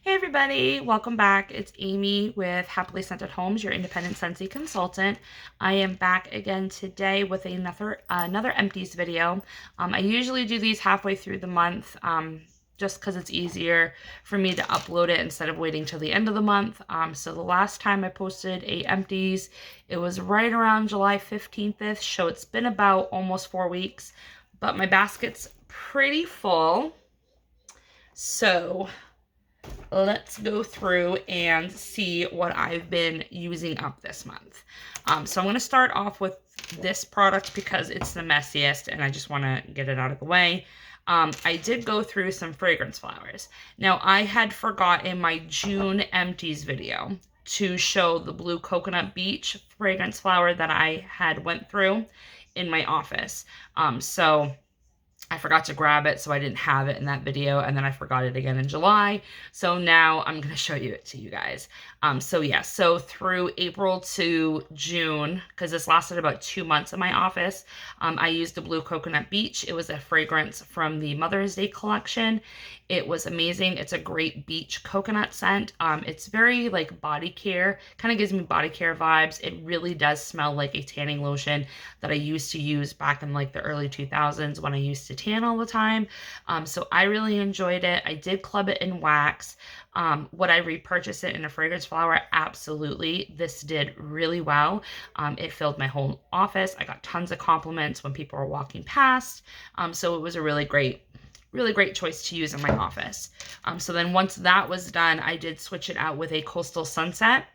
Hey everybody, welcome back. It's Amy with Happily Scented Homes, your independent Scentsy consultant. I am back again today with another Empties video. I usually do these halfway through the month, just because it's easier for me to upload it instead of waiting till the end of the month. So the last time I posted a Empties, it was right around July 15th, so it's been about almost 4 weeks, but my basket's pretty full. So let's go through and see what I've been using up this month. So I'm going to start off with this product because it's the messiest and I just want to get it out of the way. I did go through some fragrance flowers. Now, I had forgot in my June Empties video to show the blue coconut beach fragrance flower that I had went through in my office. So I forgot to grab it, so I didn't have it in that video, and then I forgot it again in July. So now I'm going to show you it to you guys. So through April to June, because this lasted about 2 months in my office, I used the Blue Coconut Beach. It was a fragrance from the Mother's Day collection. It was amazing. It's a great beach coconut scent. It's very like body care, kind of gives me body care vibes. It really does smell like a tanning lotion that I used to use back in like the early 2000s when I used to tan all the time. So I really enjoyed it. I did club it in wax. Would I repurchase it in a fragrance flower? Absolutely. This did really well. It filled my whole office. I got tons of compliments when people were walking past. So it was a really great choice to use in my office. So then once that was done, I did switch it out with a Coastal Sunset.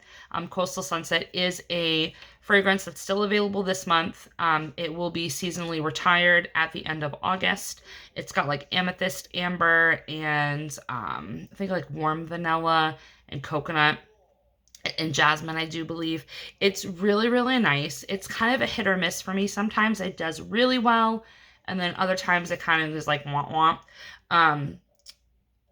Coastal Sunset is a fragrance that's still available this month. It will be seasonally retired at the end of August. It's got like amethyst amber and I think like warm vanilla and coconut and jasmine, I do believe. It's really, really nice. It's kind of a hit or miss for me. Sometimes it does really well, and then other times it kind of is like womp womp.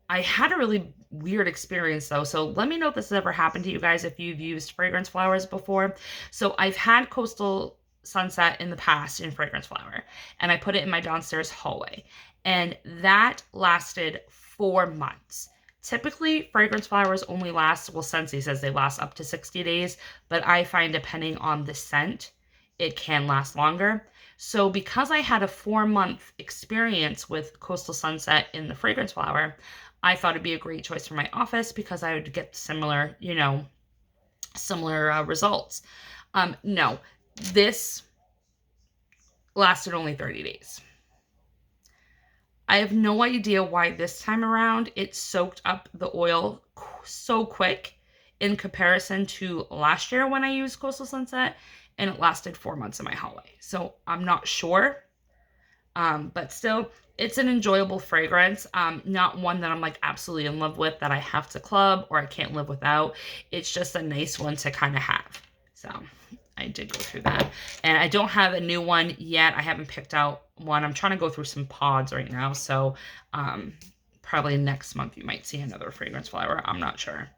I had a really weird experience though, so let me know if this has ever happened to you guys if you've used fragrance flowers before. So I've had Coastal Sunset in the past in fragrance flower, and I put it in my downstairs hallway, and that lasted 4 months. Typically, fragrance flowers only last, well, Scentsy says they last up to 60 days, but I find depending on the scent, it can last longer. So because I had a 4-month experience with Coastal Sunset in the fragrance flower, I thought it'd be a great choice for my office because I would get similar, results. No, this lasted only 30 days. I have no idea why this time around it soaked up the oil so quick in comparison to last year when I used Coastal Sunset, and it lasted 4 months in my hallway. So I'm not sure, but still, it's an enjoyable fragrance. Not one that I'm like absolutely in love with that I have to club or I can't live without. It's just a nice one to kind of have. So I did go through that. And I don't have a new one yet. I haven't picked out one. I'm trying to go through some pods right now. So probably next month you might see another fragrance flower. I'm not sure.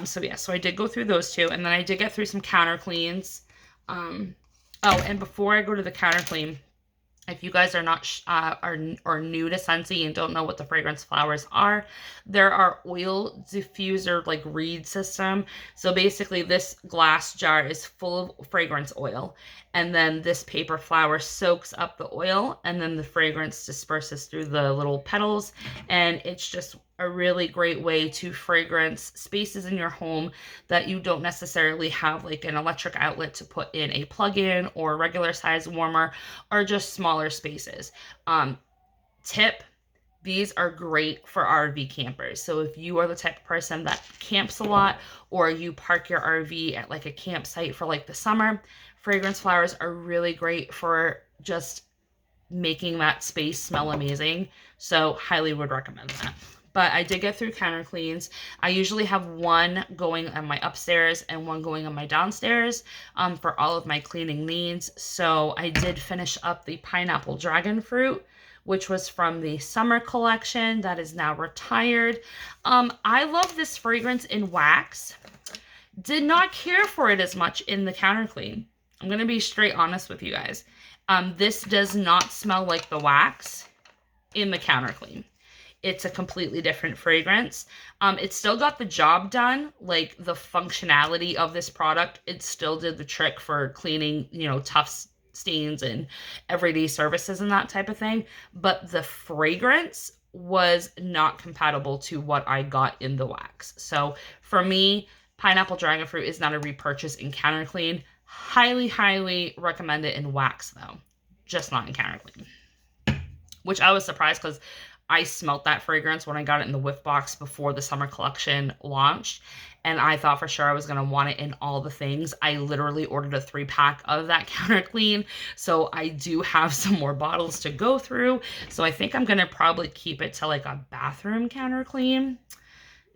So I did go through those two. And then I did get through some counter cleans. And before I go to the counter clean, if you guys are not are new to Scentsy and don't know what the fragrance flowers are, there are oil diffuser like reed system. So basically this glass jar is full of fragrance oil, and then this paper flower soaks up the oil, and then the fragrance disperses through the little petals, and it's just a really great way to fragrance spaces in your home that you don't necessarily have like an electric outlet to put in a plug-in or regular size warmer, or just smaller spaces. Tip, these are great for RV campers. So if you are the type of person that camps a lot, or you park your RV at like a campsite for like the summer, fragrance flowers are really great for just making that space smell amazing. So highly would recommend that. But I did get through counter cleans. I usually have one going on my upstairs and one going on my downstairs for all of my cleaning needs. So I did finish up the pineapple dragon fruit, which was from the summer collection that is now retired. I love this fragrance in wax. Did not care for it as much in the counter clean. I'm going to be straight honest with you guys. This does not smell like the wax in the counter clean. it's a completely different fragrance. It still got the job done, like the functionality of this product. It still did the trick for cleaning, tough stains and everyday services and that type of thing. But the fragrance was not compatible to what I got in the wax. So for me, pineapple dragon fruit is not a repurchase in counter clean. Highly, highly recommend it in wax though, just not in counter clean. Which I was surprised because I smelt that fragrance when I got it in the whiff box before the summer collection launched. And I thought for sure I was going to want it in all the things. I literally ordered a 3-pack of that counter clean. So I do have some more bottles to go through. So I think I'm going to probably keep it to like a bathroom counter clean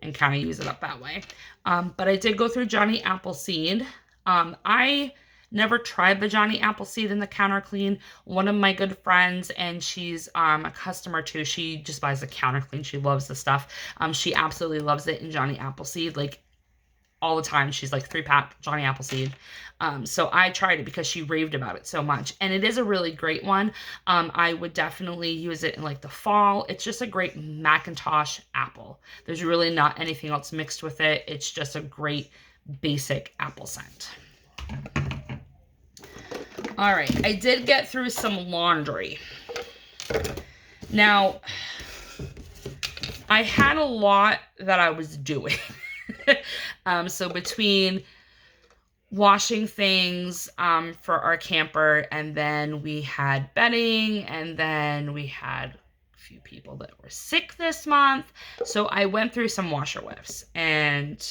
and kind of use it up that way. But I did go through Johnny Appleseed. I never tried the Johnny Appleseed in the counter clean. One of my good friends, and she's a customer too, she just buys the counter clean. She loves the stuff. She absolutely loves it in Johnny Appleseed, like all the time. She's like 3-pack Johnny Appleseed. So I tried it because she raved about it so much. And it is a really great one. I would definitely use it in like the fall. It's just a great Macintosh apple. There's really not anything else mixed with it. It's just a great basic apple scent. All right, I did get through some laundry. Now, I had a lot that I was doing. So between washing things for our camper, and then we had bedding, and then we had a few people that were sick this month. So I went through some washer whiffs, and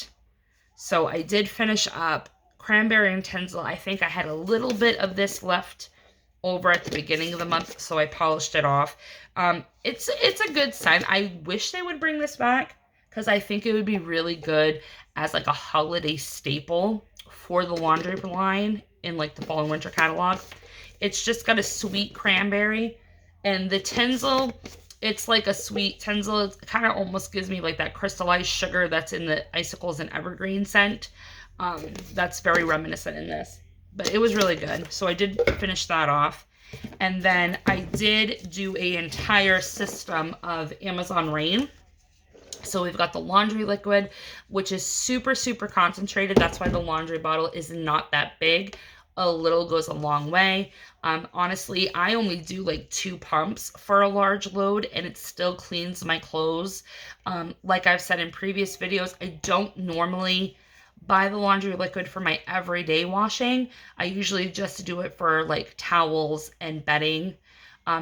so I did finish up Cranberry and Tinsel. I think I had a little bit of this left over at the beginning of the month, so I polished it off. It's a good scent. I wish they would bring this back because I think it would be really good as like a holiday staple for the laundry line in like the fall and winter catalog. It's just got a sweet cranberry, and the Tinsel, it's like a sweet Tinsel. It kind of almost gives me like that crystallized sugar that's in the icicles and evergreen scent. That's very reminiscent in this, but it was really good. So I did finish that off. And then I did do an entire system of Amazon Rain. So we've got the laundry liquid, which is super, super concentrated. That's why the laundry bottle is not that big. A little goes a long way. Honestly, I only do like 2 pumps for a large load, and it still cleans my clothes. Like I've said in previous videos, I don't normally buy the laundry liquid for my everyday washing. I usually just do it for like towels and bedding,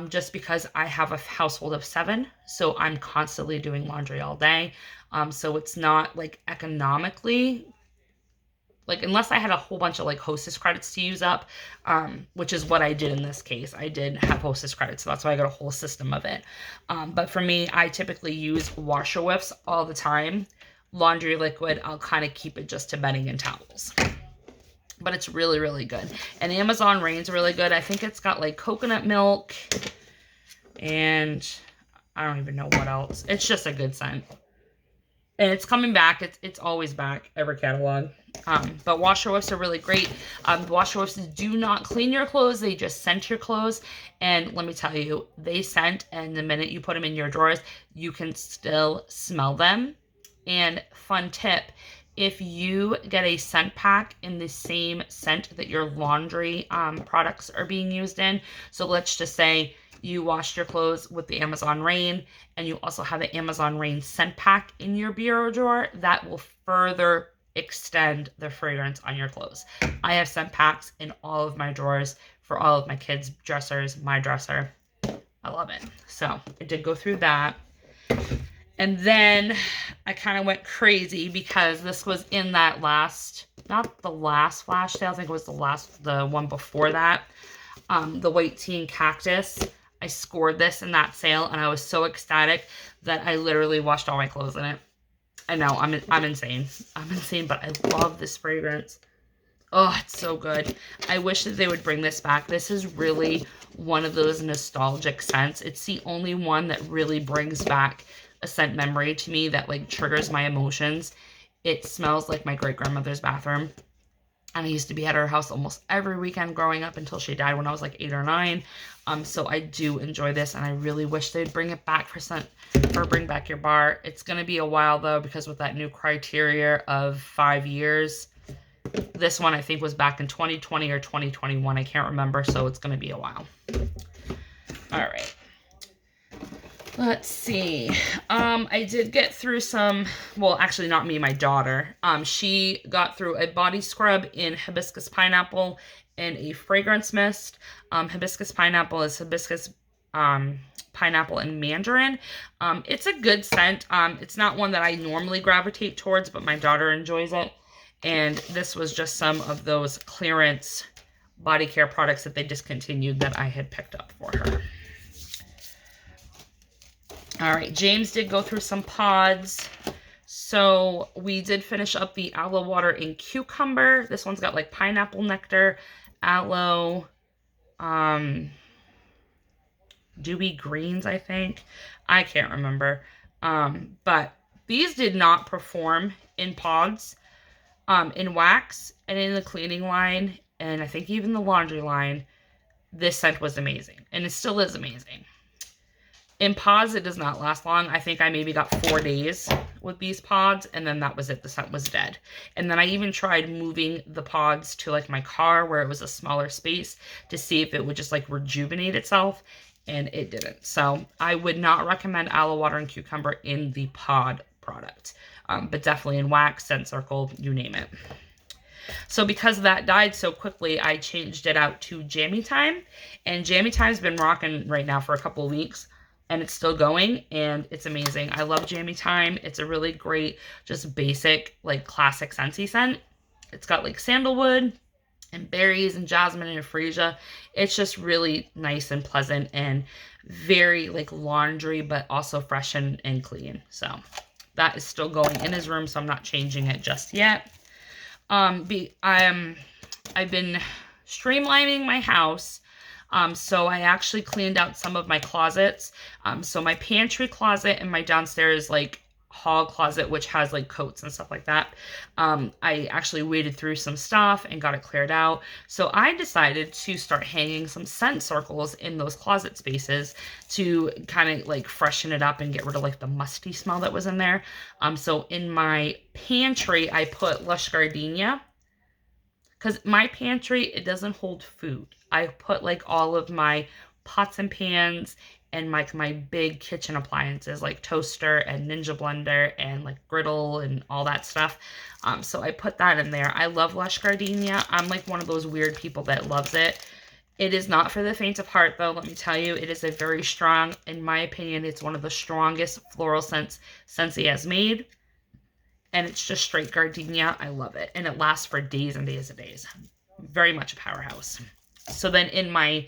just because I have a household of 7, so I'm constantly doing laundry all day. So it's not like economically, like unless I had a whole bunch of like Hostess credits to use up, which is what I did in this case. I did have Hostess credits, so that's why I got a whole system of it. But for me, I typically use washer whiffs all the time. Laundry liquid, I'll kind of keep it just to bedding and towels. But it's really, really good. And Amazon Rain's really good. I think it's got like coconut milk and I don't even know what else. It's just a good scent. And it's coming back. It's always back, every catalog. But washer whiffs are really great. Washer whiffs do not clean your clothes. They just scent your clothes. And let me tell you, they scent, and the minute you put them in your drawers, you can still smell them. And fun tip, if you get a scent pack in the same scent that your laundry products are being used in, so let's just say you washed your clothes with the Amazon Rain and you also have the Amazon Rain scent pack in your bureau drawer, that will further extend the fragrance on your clothes. I have scent packs in all of my drawers for all of my kids' dressers, my dresser. I love it. So I did go through that. And then I kind of went crazy because this was in that last, not the last flash sale, I think it was the one before that. The White Tea and Cactus. I scored this in that sale, and I was so ecstatic that I literally washed all my clothes in it. I know, I'm insane. I'm insane, but I love this fragrance. Oh, it's so good. I wish that they would bring this back. This is really one of those nostalgic scents. It's the only one that really brings back a scent memory to me that like triggers my emotions. It smells like my great grandmother's bathroom. And I used to be at her house almost every weekend growing up until she died when I was like 8 or 9. So I do enjoy this, and I really wish they'd bring it back for Bring Back Your Bar. It's going to be a while, though, because with that new criteria of 5 years, this one I think was back in 2020 or 2021. I can't remember, so it's going to be a while. All right. Let's see. I did get through some, well, actually not me, my daughter. She got through a body scrub in hibiscus pineapple and a fragrance mist. Hibiscus pineapple is hibiscus pineapple and mandarin. It's a good scent. It's not one that I normally gravitate towards, but my daughter enjoys it. And this was just some of those clearance body care products that they discontinued that I had picked up for her. All right, James did go through some pods. So we did finish up the aloe water and cucumber. This one's got like pineapple nectar, aloe, dewy greens, I think. I can't remember. But these did not perform in pods. In wax and in the cleaning line, and I think even the laundry line, this scent was amazing. And it still is amazing. In pods, it does not last long. I think I maybe got 4 days with these pods, and then that was it. The scent was dead. And then I even tried moving the pods to like my car where it was a smaller space to see if it would just like rejuvenate itself, and it didn't. So I would not recommend aloe water and cucumber in the pod product. But definitely in wax, scent circle, you name it. So because that died so quickly, I changed it out to Jammy Time. And Jammy Time's been rocking right now for a couple of weeks. And it's still going, and it's amazing. I love Jammy Time. It's a really great, just basic, like classic Scentsy scent. It's got like sandalwood and berries and jasmine and freesia. It's just really nice and pleasant and very like laundry, but also fresh and clean. So that is still going in his room, so I'm not changing it just yet. I've been streamlining my house. So I actually cleaned out some of my closets. So my pantry closet and my downstairs like hall closet, which has like coats and stuff like that. I actually waded through some stuff and got it cleared out. So I decided to start hanging some scent circles in those closet spaces to kind of like freshen it up and get rid of like the musty smell that was in there. So in my pantry, I put Lush Gardenia. Because my pantry, it doesn't hold food. I put like all of my pots and pans and like my big kitchen appliances like toaster and Ninja blender and like griddle and all that stuff. So I put that in there. I love Lush Gardenia. I'm like one of those weird people that loves it. It is not for the faint of heart though, let me tell you. It is a very strong, in my opinion, it's one of the strongest floral scents Scentsy has made. And it's just straight gardenia. I love it. And it lasts for days and days and days. Very much a powerhouse. So then in my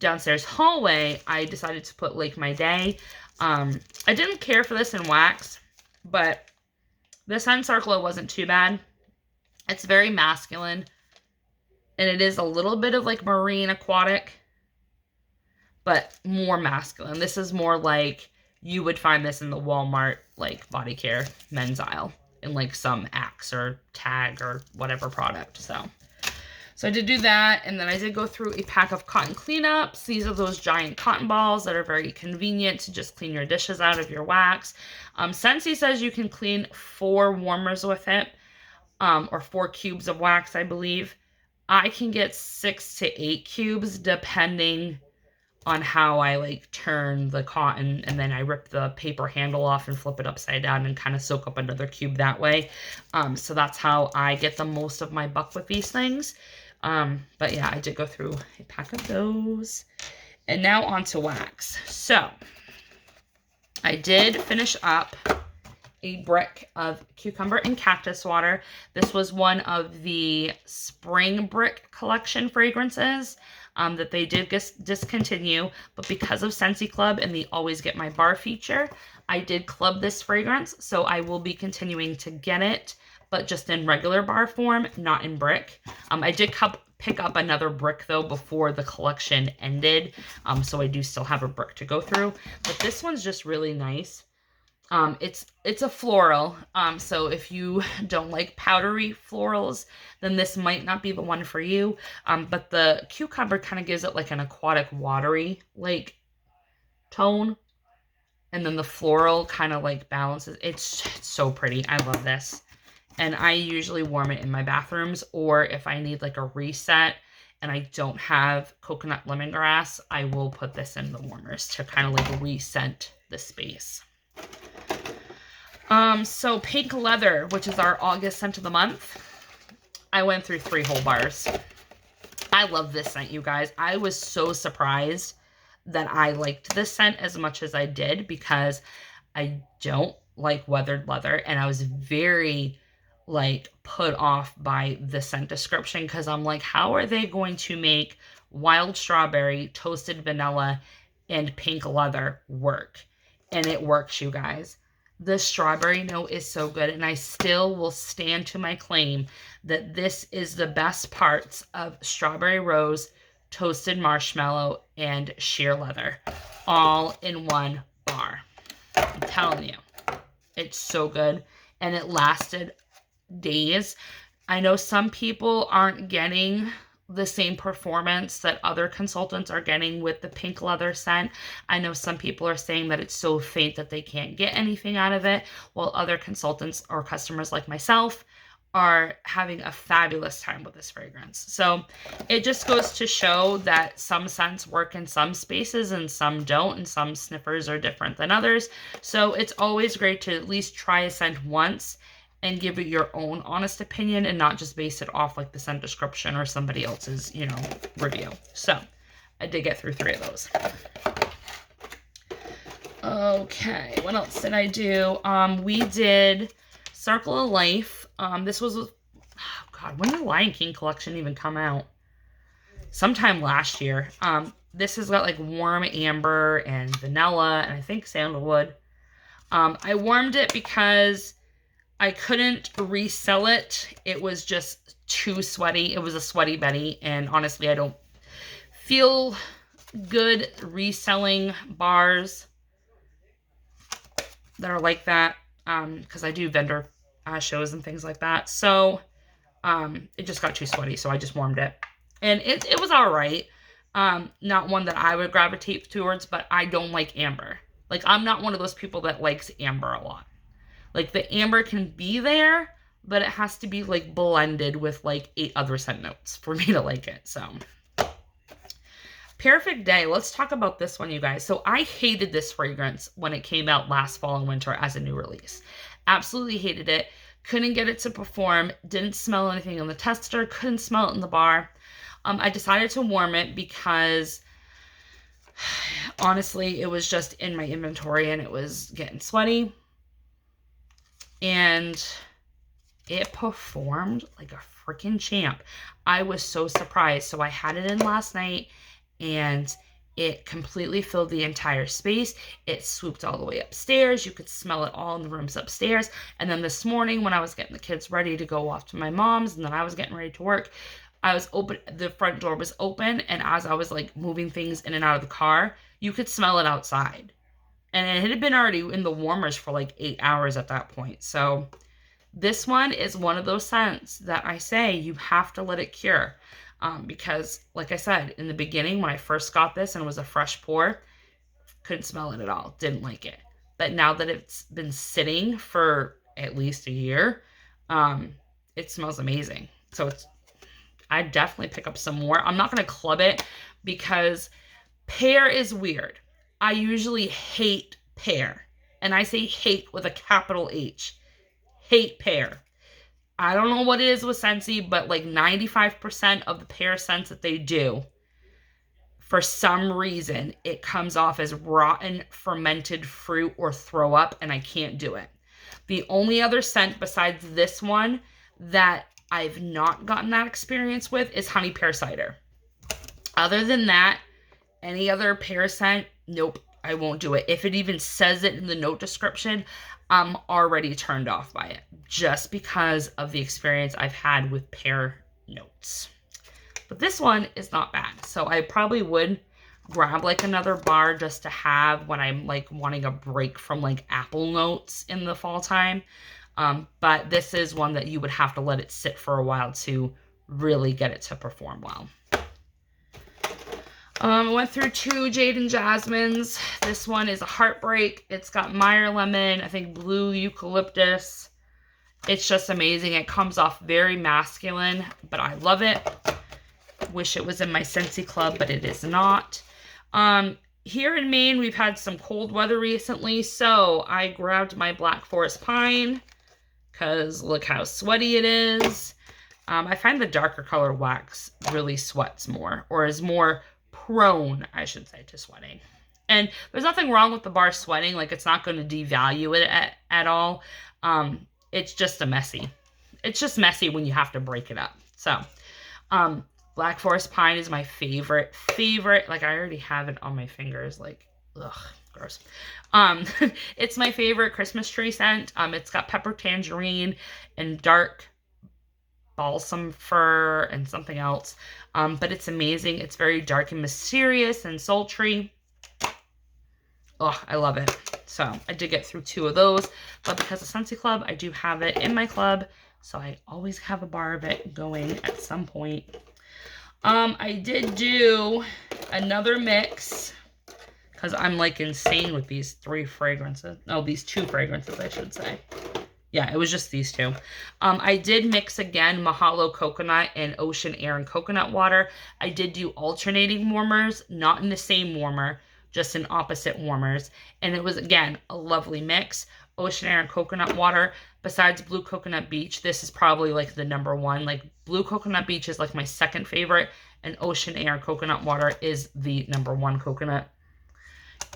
downstairs hallway, I decided to put Lake My Day. I didn't care for this in wax, but the scent circle wasn't too bad. It's very masculine. And it is a little bit of like marine aquatic, but more masculine. This is more like you would find this in the Walmart like body care men's aisle. In like some Axe or Tag or whatever product. So I did do that, and then I did go through a pack of cotton cleanups. These are those giant cotton balls that are very convenient to just clean your dishes out of your wax. Scentsy says you can clean 4 warmers with it, or 4 cubes of wax, I believe. I can get 6 to 8 cubes depending on how I like turn the cotton, and then I rip the paper handle off and flip it upside down and kind of soak up another cube that way. So that's how I get the most of my buck with these things. But yeah, I did go through a pack of those. And now onto wax. So I did finish up a brick of cucumber and cactus water. This was one of the spring brick collection fragrances that they did discontinue, but because of Scentsy Club and the Always Get My Bar feature, I did club this fragrance, so I will be continuing to get it, but just in regular bar form, not in brick. I did pick up another brick though before the collection ended, so I do still have a brick to go through, but this one's just really nice. It's a floral. So if you don't like powdery florals, then this might not be the one for you. But the cucumber kind of gives it like an aquatic, watery like tone, and then the floral kind of like balances. It's so pretty. I love this. And I usually warm it in my bathrooms, or if I need like a reset and I don't have coconut lemongrass, I will put this in the warmers to kind of like reset the space. So Pink Leather, which is our August scent of the month, I went through 3 whole bars. I love this scent, you guys. I was so surprised that I liked this scent as much as I did, because I don't like weathered leather, and I was very like put off by the scent description, because I'm like, how are they going to make wild strawberry, toasted vanilla, and pink leather work? And it works, you guys. The strawberry note is so good, and I still will stand to my claim that this is the best parts of strawberry rose, toasted marshmallow, and sheer leather all in one bar. I'm telling you, it's so good, and it lasted days. I know some people aren't getting the same performance that other consultants are getting with the pink leather scent. I know some people are saying that it's so faint that they can't get anything out of it, while other consultants or customers like myself are having a fabulous time with this fragrance. So it just goes to show that some scents work in some spaces and some don't, and some sniffers are different than others. So it's always great to at least try a scent once and give it your own honest opinion, and not just base it off like the scent description or somebody else's, review. So I did get through 3 of those. Okay, what else did I do? We did Circle of Life. This was, oh God, when did the Lion King collection even come out? Sometime last year. This has got like warm amber and vanilla, and I think sandalwood. I warmed it because I couldn't resell it. It was just too sweaty. It was a sweaty Betty, and honestly, I don't feel good reselling bars that are like that, because I do vendor shows and things like that. So it just got too sweaty, so I just warmed it. And it was all right. Not one that I would gravitate towards, but I don't like amber. Like, I'm not one of those people that likes amber a lot. Like, the amber can be there, but it has to be, like, blended with, like, 8 other scent notes for me to like it. So, Perfect Day. Let's talk about this one, you guys. So, I hated this fragrance when it came out last fall and winter as a new release. Absolutely hated it. Couldn't get it to perform. Didn't smell anything in the tester. Couldn't smell it in the bar. I decided to warm it because, honestly, it was just in my inventory and it was getting sweaty. And it performed like a freaking champ. I was so surprised. So I had it in last night, and it completely filled the entire space. It swooped all the way upstairs. You could smell it all in the rooms upstairs. And then this morning, when I was getting the kids ready to go off to my mom's, and then I was getting ready to work, the front door was open, and as I was like moving things in and out of the car, you could smell it outside. And it had been already in the warmers for like 8 hours at that point. So this one is one of those scents that I say you have to let it cure. Because, like I said, in the beginning, when I first got this and it was a fresh pour, couldn't smell it at all. Didn't like it. But now that it's been sitting for at least a year, it smells amazing. So I'd definitely pick up some more. I'm not going to club it because pear is weird. I usually hate pear. And I say hate with a capital H. Hate pear. I don't know what it is with Scentsy, but like 95% of the pear scents that they do, for some reason, it comes off as rotten, fermented fruit or throw up, and I can't do it. The only other scent besides this one that I've not gotten that experience with is honey pear cider. Other than that, any other pear scent, nope, I won't do it. If it even says it in the note description, I'm already turned off by it, just because of the experience I've had with pear notes. But this one is not bad, so I probably would grab like another bar just to have when I'm like wanting a break from like apple notes in the fall time. But this is one that you would have to let it sit for a while to really get it to perform well. I went through 2 Jade and Jasmines. This one is a Heartbreak. It's got Meyer Lemon, I think Blue Eucalyptus. It's just amazing. It comes off very masculine, but I love it. Wish it was in my Scentsy club, but it is not. Here in Maine, we've had some cold weather recently, so I grabbed my Black Forest Pine because look how sweaty it is. I find the darker color wax really sweats more, or is more prone, I should say, to sweating. And there's nothing wrong with the bar sweating. Like, it's not going to devalue it at all. It's just messy. It's just messy when you have to break it up. So, Black Forest Pine is my favorite. Like, I already have it on my fingers. Like, ugh, gross. It's my favorite Christmas tree scent. It's got pepper tangerine and dark balsam fir and something else. But it's amazing. It's very dark and mysterious and sultry. Oh, I love it. So I did get through 2 of those, but because of Scentsy Club, I do have it in my club. So I always have a bar of it going at some point. I did do another mix because I'm like insane with these 3 fragrances. No, these 2 fragrances, I should say. Yeah, it was just these 2. I did mix again Mahalo Coconut and Ocean Air and Coconut Water. I did do alternating warmers, not in the same warmer, just in opposite warmers. And it was, again, a lovely mix. Ocean Air and Coconut Water. Besides Blue Coconut Beach, this is probably like the #1. Like, Blue Coconut Beach is like my 2nd favorite. And Ocean Air and Coconut Water is the #1 coconut.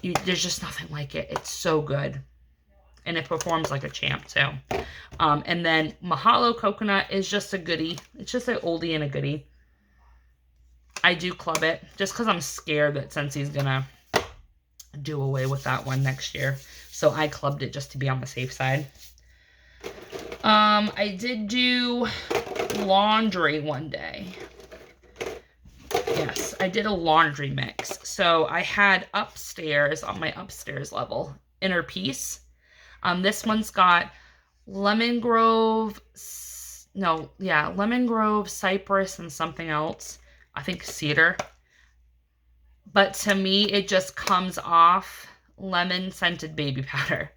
There's just nothing like it. It's so good. And it performs like a champ, too. And then Mahalo Coconut is just a goodie. It's just an oldie and a goodie. I do club it just because I'm scared that Scentsy's going to do away with that one next year. So I clubbed it just to be on the safe side. I did do laundry one day. Yes, I did a laundry mix. So I had upstairs, on my upstairs level, Inner Peace. This one's got Lemon Grove, Cypress, and something else. I think cedar. But to me, it just comes off lemon scented baby powder.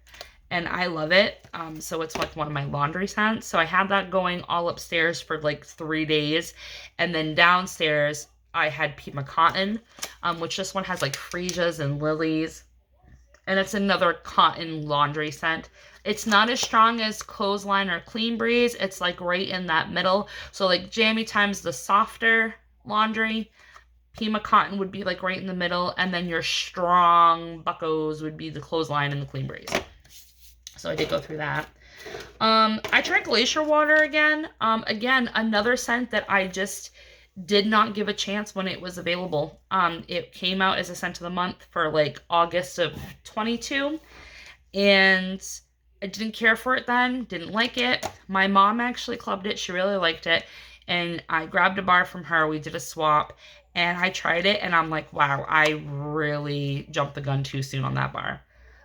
And I love it. So it's like one of my laundry scents. So I had that going all upstairs for like 3 days. And then downstairs, I had Pima Cotton, which this one has like freesias and lilies. And it's another cotton laundry scent. It's not as strong as Clothesline or Clean Breeze. It's like right in that middle. So like Jammy Time's the softer laundry. Pima Cotton would be like right in the middle. And then your strong buckos would be the Clothesline and the Clean Breeze. So I did go through that. I tried Glacier Water again. Again, another scent that I just did not give a chance when it was available. It came out as a scent of the month for like August of 22. And I didn't care for it then. Didn't like it. My mom actually clubbed it. She really liked it. And I grabbed a bar from her. We did a swap. And I tried it. And I'm like, wow, I really jumped the gun too soon on that bar.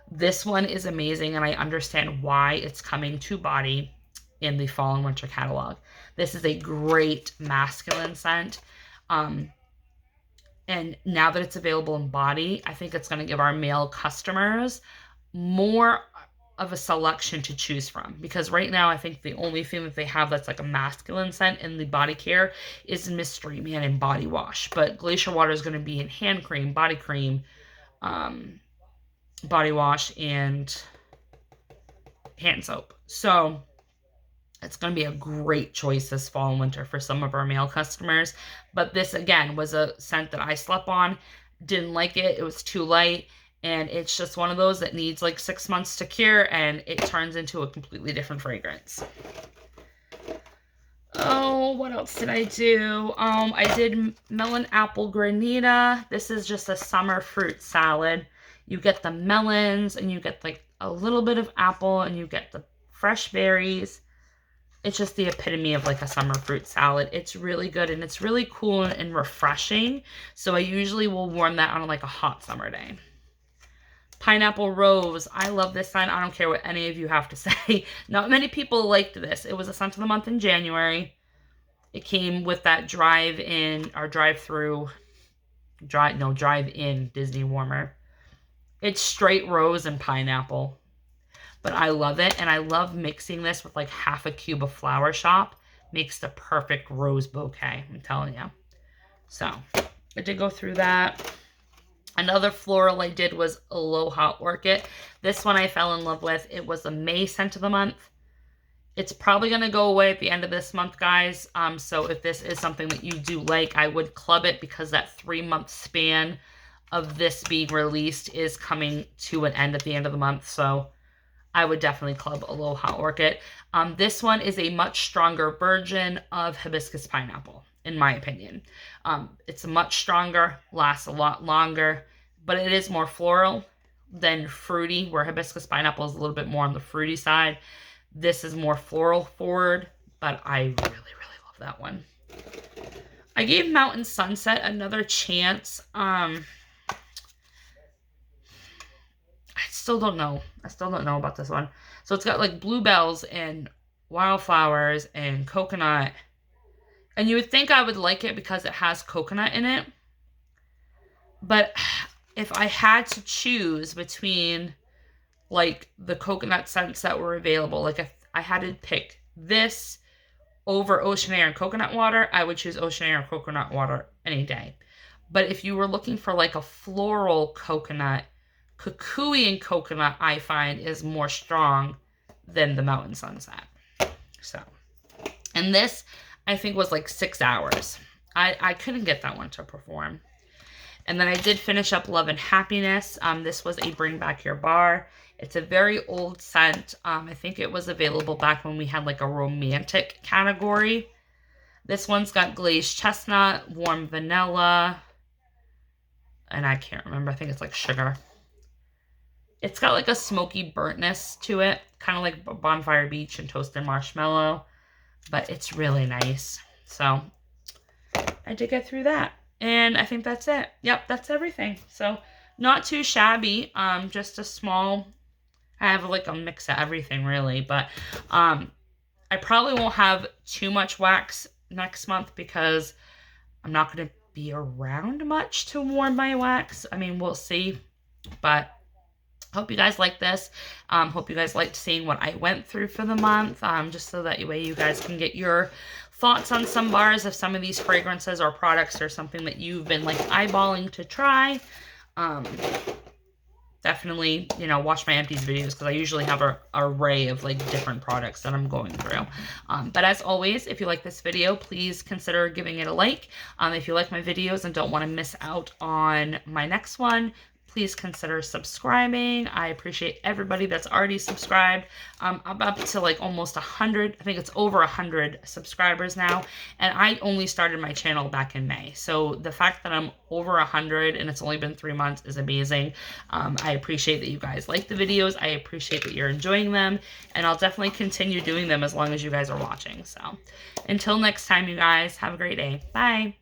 This one is amazing, and I understand why it's coming to body in the fall and winter catalog. This is a great masculine scent. And now that it's available in body, I think it's going to give our male customers more of a selection to choose from. Because right now, I think the only thing that they have that's like a masculine scent in the body care is Mystery Man and Body Wash. But Glacier Water is going to be in hand cream, body wash, and hand soap. So it's going to be a great choice this fall and winter for some of our male customers. But this, again, was a scent that I slept on. Didn't like it. It was too light. And it's just one of those that needs like 6 months to cure, and it turns into a completely different fragrance. Oh, what else did I do? I did Melon Apple Granita. This is just a summer fruit salad. You get the melons, and you get like a little bit of apple, and you get the fresh berries. it's just the epitome of like a summer fruit salad. It's really good and it's really cool and refreshing. So I usually will warm that on like a hot summer day. Pineapple Rose. I love this scent. I don't care what any of you have to say. Not many people liked this. It was a scent of the month in January. It came with that drive-in or drive-through, drive-in Disney warmer. It's straight rose and pineapple. But I love it, and I love mixing this with like half a cube of Flower Shop. Makes the perfect rose bouquet, I'm telling you. So, I did go through that. Another floral I did was Aloha Orchid. This one I fell in love with. It was a May scent of the month. It's probably going to go away at the end of this month, guys. So if this is something that you do like, I would club it because that 3-month span of this being released is coming to an end at the end of the month. So I would definitely club Aloha Orchid. This one is a much stronger version of Hibiscus Pineapple, in my opinion. It's much stronger, lasts a lot longer, but it is more floral than fruity, where Hibiscus Pineapple is a little bit more on the fruity side. This is more floral forward, but I really, really love that one. I gave Mountain Sunset another chance. I still don't know. I still don't know about this one. So it's got like bluebells and wildflowers and coconut. And you would think I would like it because it has coconut in it. But if I had to choose between like the coconut scents that were available, like if I had to pick this over Ocean Air and coconut water, I would choose Ocean Air and coconut water any day. But if you were looking for like a floral coconut, Kukui and coconut I find is more strong than the Mountain Sunset. So, and this I think was like 6 hours. I couldn't get that one to perform. And then I did finish up Love and Happiness. This was a Bring Back Your Bar. It's a very old scent. I think it was available back when we had like a romantic category. This one's got glazed chestnut, warm vanilla, and I can't remember. I think it's like sugar. It's got like a smoky burntness to it, kind of like Bonfire Beach and Toasted Marshmallow, but it's really nice. So I did get through that. And I think that's it. Yep, that's everything. So not too shabby. Just a small, I have like a mix of everything really, but I probably won't have too much wax next month because I'm not going to be around much to warm my wax. I mean, we'll see, but hope you guys like this. Hope you guys liked seeing what I went through for the month, just so that way you guys can get your thoughts on some bars, if some of these fragrances or products are something that you've been like eyeballing to try. Definitely, you know, watch my Empties videos because I usually have an array of like different products that I'm going through. But as always, if you like this video, please consider giving it a like. If you like my videos and don't want to miss out on my next one, please consider subscribing. I appreciate everybody that's already subscribed. I'm up to like almost 100. I think it's over 100 subscribers now. And I only started my channel back in May. So the fact that I'm over 100 and it's only been 3 months is amazing. I appreciate that you guys like the videos. I appreciate that you're enjoying them. And I'll definitely continue doing them as long as you guys are watching. So until next time, you guys, have a great day. Bye.